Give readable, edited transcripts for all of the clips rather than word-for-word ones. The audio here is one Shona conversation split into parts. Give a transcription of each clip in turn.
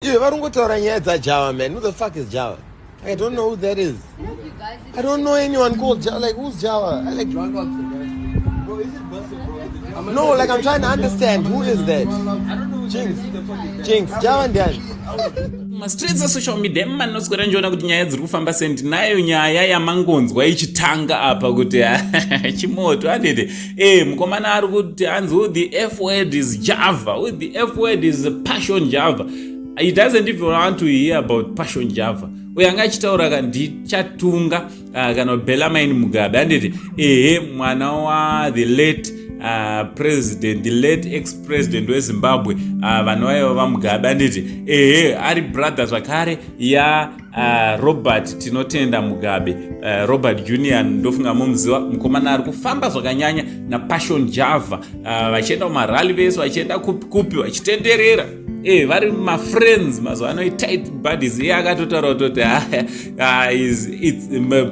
Yeah, I don't go to Oranyeta Java, man. Who the fuck is Java? I don't know who that is. I don't know anyone called Java. Like, who's Java? I like drunk off. Bro, is it Buster, bro? No, like, I'm trying to understand. Who is that? I don't know. Jinx. Java and Dan. Streets of social media manoswera njoona kuti nyaya dziri kufamba sendinayo nyaya yamangonzwa ichitanga apa kuti chimoto andete mukomana ari kuti anzi the F word is Java, the F word is passion Java. He doesn't even want to hear about passion Java. Uyanga achitaura kandi Chatunga kana Chatunga Mugabe andete mwana wa the late president, the late ex-president we Zimbabwe vanova vaMugabe anditi ari brothers vakare ya Robert tinotenda Mugabe, Robert Junior ndofunga mumuziva mukomana ari kufamba zvakanyanya na passion Java vachienda kumarally vese vachienda kupi vachitenderera vari mafriends mazuva tight buddies akatotaura kuti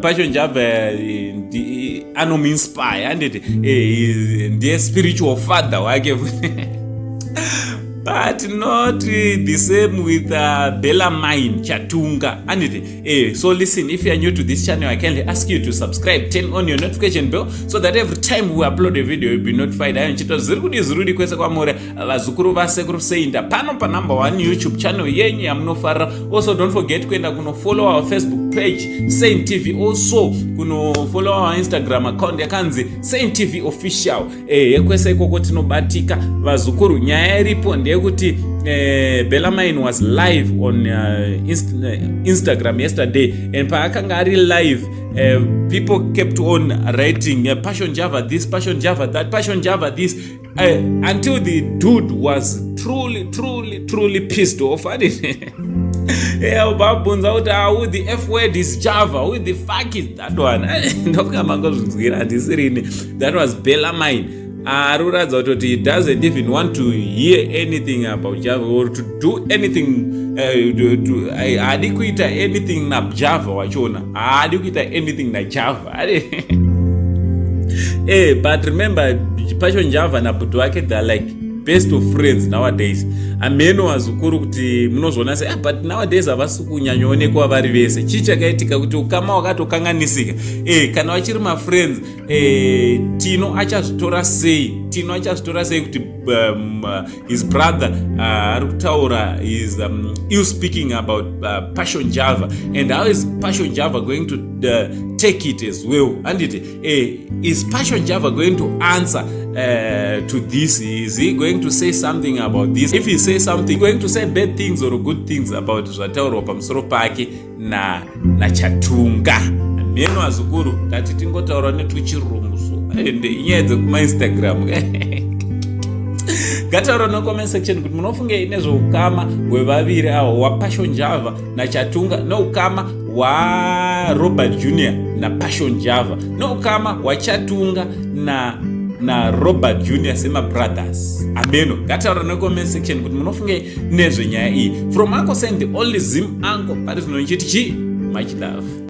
passion Java anominspire anditi ndiye spiritual father wake but not the same with Chatunga anditi so listen, if you are new to this channel I kindly ask you to subscribe, turn on your notification bell so that every time we upload a video you'll be notified. Ayo nchito zirudi kwese kwa more vazukuru vasekuru seinda pano pa number 1 YouTube channel yenyu yamunofara. Also don't forget kuenda kuno follow our Facebook page Saint TV, also kuno follow our Instagram account yakanzi Saint TV official kwese ikoko tinobatika vazukuru. Nyaya iripo ndeyekuti Bellarmine was live on Instagram yesterday, and paakanga ari live people kept on writing passion Java this, passion Java that, passion Java this until the dude was truly pissed off. Who the F word is Java? Who the fuck is that one? That was Bellarmine. He doesn't even want to hear anything about Java or to do anything adequate anything na Java wachona adequate anything na Java. But remember passion Java na putu wake they're like best of friends nowadays. Ameno wazukuru kuti munozona say but nowadays avasi kunyanyoonekwa vari vese. Chichakaitika kuti ukama wakatokanganisika kana vachiri ma friends Tino achazotora sei kuti his brother ari kutaura is you speaking about passion Java, and how is passion Java going to take it as well? And is passion Java going to answer to this? Is he going to say something about this? If he says something, going to say bad things or good things about zvataurwa pamusoro pake na Chatunga. Meno azukuru tati tingotaura netwechirungu so ende inyaya dzekuma Instagram gataura no comment section kuti munofunge ine zvoukama hwevaviri avo wa passion Java na Chatunga, noukama wa Robert Junior na passion Java, noukama wa Chatunga na Robert Junior sema brothers. Ameno gataura no comment section kuti munofunge nezvenyaya iyi. From Uncle Saint, the only Zim uncle, but is no much love.